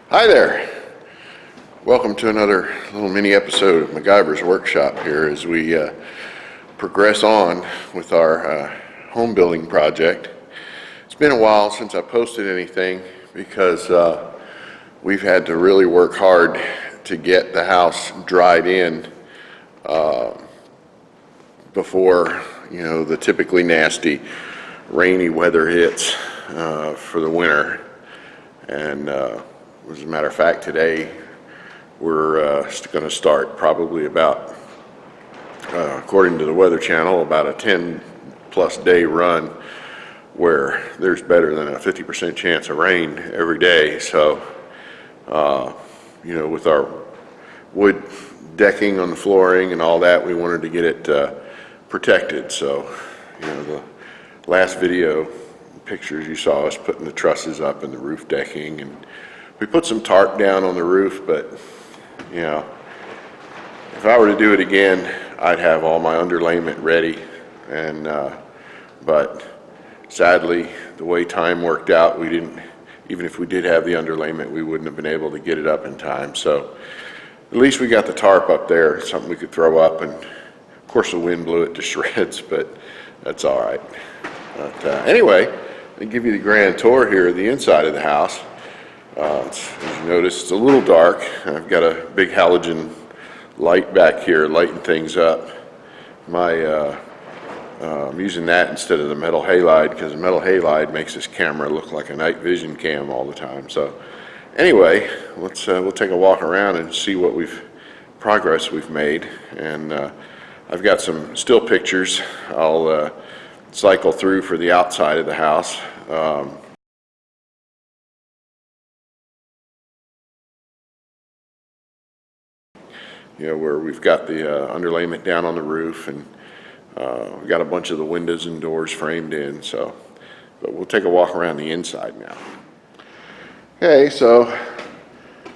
Hi there. Welcome to another little mini episode of MacGyver's Workshop here as we progress on with our home building project. It's been a while since I posted anything because we've had to really work hard to get the house dried in before the typically nasty rainy weather hits for the winter. And as a matter of fact, today we're going to start probably about, according to the Weather Channel, about a 10-plus day run where there's better than a 50% chance of rain every day. So, with our wood decking on the flooring and all that, we wanted to get it protected. So, the last video pictures you saw us putting the trusses up and the roof decking, and we put some tarp down on the roof, but if I were to do it again, I'd have all my underlayment ready, and but sadly the way time worked out, we didn't, even if we did have the underlayment, we wouldn't have been able to get it up in time. So at least we got the tarp up there, something we could throw up, and of course the wind blew it to shreds, but that's all right. But anyway, I'll give you the grand tour here of the inside of the house. As you notice, it's a little dark. I've got a big halogen light back here lighting things up. I'm using that instead of the metal halide because the metal halide makes this camera look like a night vision cam all the time. So anyway, we'll take a walk around and see what progress we've made. And I've got some still pictures I'll cycle through for the outside of the house. Where we've got the underlayment down on the roof, and we've got a bunch of the windows and doors framed in. So, but we'll take a walk around the inside now. Okay, so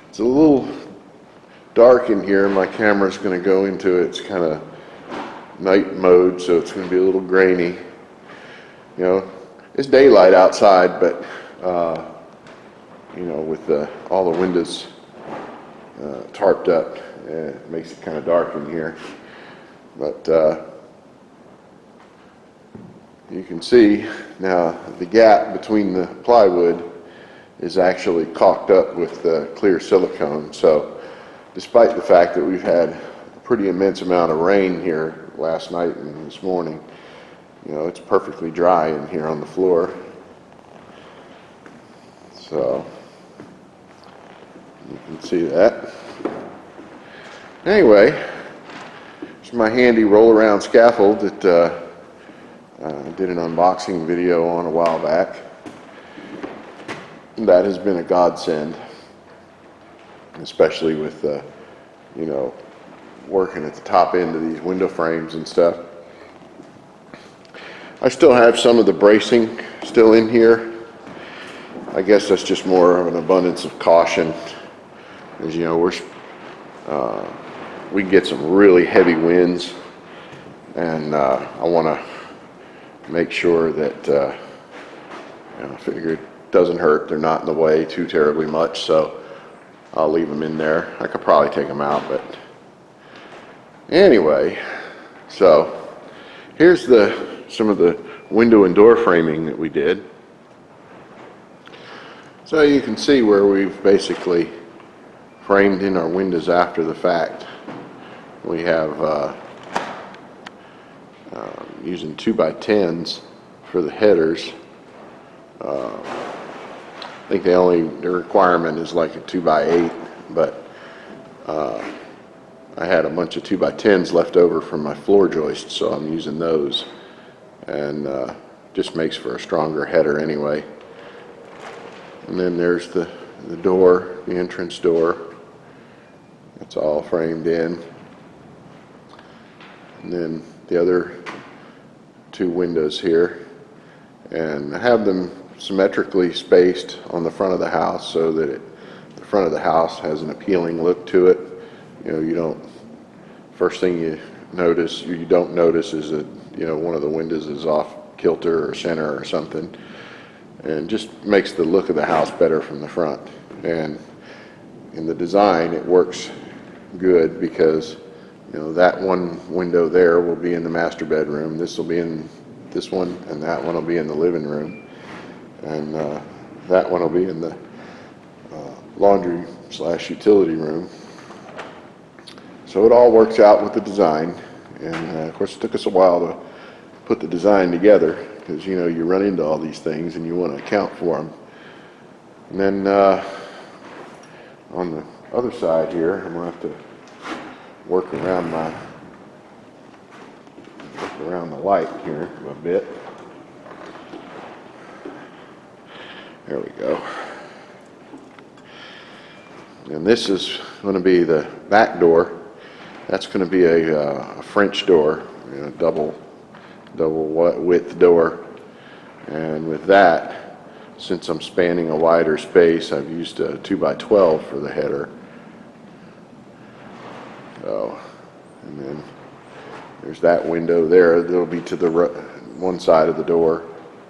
it's a little dark in here. My camera's going to go into its kind of night mode, so it's going to be a little grainy. It's daylight outside, but with all the windows tarped up, it makes it kind of dark in here. But you can see now the gap between the plywood is actually caulked up with clear silicone. So despite the fact that we've had a pretty immense amount of rain here last night and this morning, it's perfectly dry in here on the floor. So you can see that. Anyway, it's my handy roll-around scaffold that I did an unboxing video on a while back. That has been a godsend, especially with working at the top end of these window frames and stuff. I still have some of the bracing still in here. I guess that's just more of an abundance of caution. As we get some really heavy winds, and I want to make sure that I figure it doesn't hurt. They're not in the way too terribly much, so I'll leave them in there. I could probably take them out, but anyway, so here's some of the window and door framing that we did. So you can see where we've basically framed in our windows after the fact. We have using 2x10s for the headers. I think the requirement is like a 2x8, but I had a bunch of 2x10s left over from my floor joists, so I'm using those, and just makes for a stronger header anyway. And then there's the door, the entrance door. It's all framed in. And then the other two windows here, and I have them symmetrically spaced on the front of the house so that the front of the house has an appealing look to it. First thing you don't notice is that one of the windows is off kilter or center or something, and just makes the look of the house better from the front. And in the design, it works good because, that one window there will be in the master bedroom. This will be in this one, and that one will be in the living room. And that one will be in the laundry/utility room. So it all works out with the design. And of course, it took us a while to put the design together because, you run into all these things and you want to account for them. And then on the other side here, I'm going to have to work around the light here a bit. There we go. And this is going to be the back door. That's going to be a French door, double width door. And with that, since I'm spanning a wider space, I've used a 2x12 for the header. So, and then there's that window there. That'll be to the one side of the door,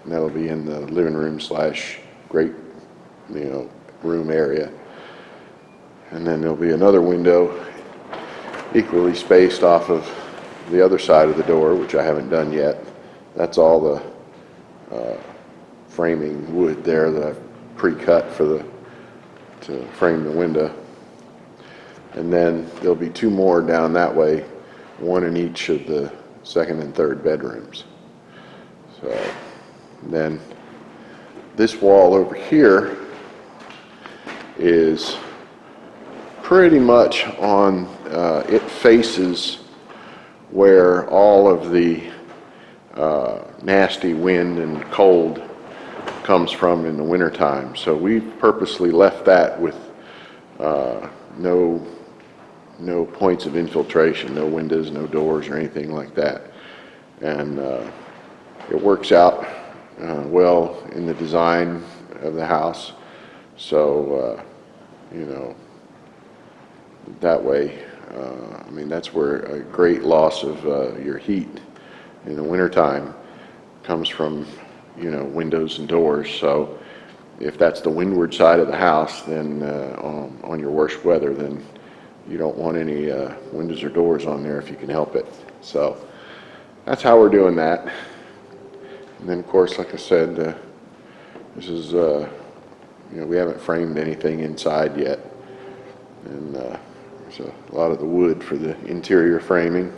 and that'll be in the living room / great, room area. And then there'll be another window equally spaced off of the other side of the door, which I haven't done yet. That's all the framing wood there that I've pre-cut to frame the window. And then there'll be two more down that way, one in each of the second and third bedrooms. So then this wall over here is pretty much on, it faces where all of the nasty wind and cold comes from in the wintertime. So we purposely left that with no points of infiltration, no windows, no doors or anything like that. And it works out well in the design of the house. So, that way, that's where a great loss of your heat in the wintertime comes from, windows and doors. So if that's the windward side of the house, then on your worst weather, then you don't want any windows or doors on there if you can help it. So that's how we're doing that. And then, of course, like I said, this is, we haven't framed anything inside yet. And there's a lot of the wood for the interior framing,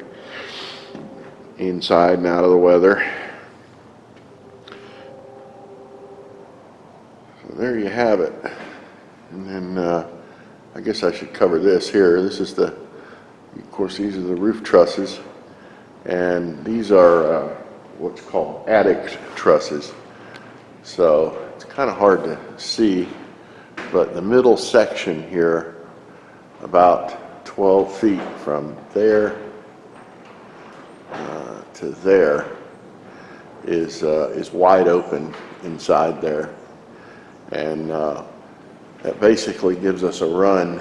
inside and out of the weather. So there you have it. And then I guess I should cover this here. This is of course, these are the roof trusses. And these are what's called attic trusses. So it's kind of hard to see, but the middle section here, about 12 feet from there to there, is wide open inside there. And that basically gives us a run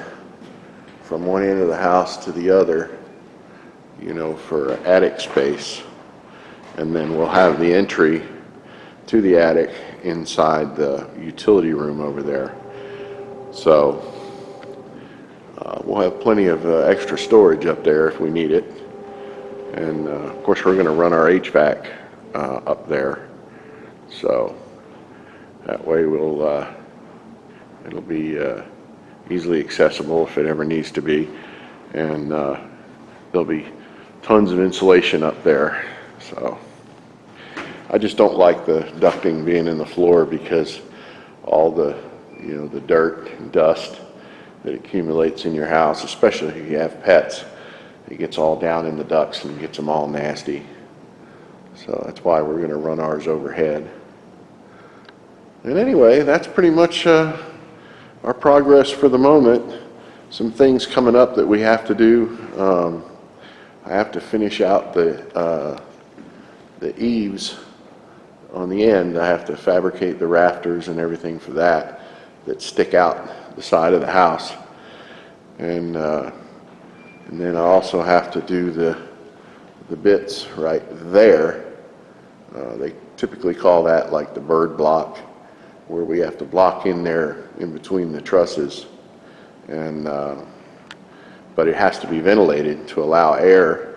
from one end of the house to the other, for attic space. And then we'll have the entry to the attic inside the utility room over there. So we'll have plenty of extra storage up there if we need it. And of course, we're going to run our HVAC up there. So that way it'll be easily accessible if it ever needs to be. And there'll be tons of insulation up there. So I just don't like the ducting being in the floor because all the dirt and dust that accumulates in your house, especially if you have pets, it gets all down in the ducts and gets them all nasty. So that's why we're going to run ours overhead. And anyway, that's pretty much our progress for the moment. Some things coming up that we have to do. I have to finish out the eaves on the end. I have to fabricate the rafters and everything for that stick out the side of the house. And then I also have to do the bits right there. They typically call that like the bird block, where we have to block in there in between the trusses and but it has to be ventilated to allow air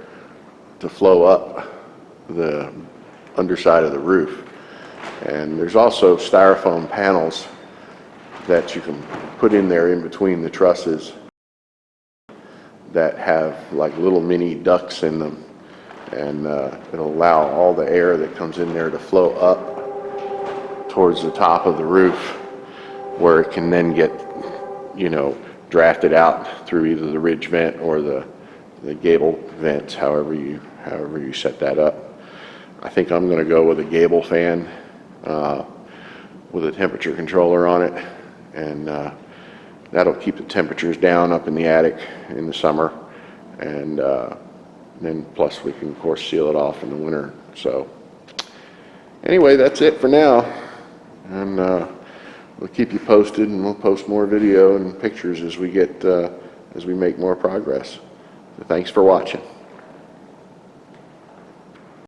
to flow up the underside of the roof. And there's also styrofoam panels that you can put in there in between the trusses that have like little mini ducts in them, and it'll allow all the air that comes in there to flow up towards the top of the roof, where it can then get, you know, drafted out through either the ridge vent or the gable vents, however you set that up. I think I'm going to go with a gable fan with a temperature controller on it, and that'll keep the temperatures down up in the attic in the summer, and then plus we can of course seal it off in the winter. So anyway, that's it for now, and we'll keep you posted, and we'll post more video and pictures as we make more progress. So thanks for watching.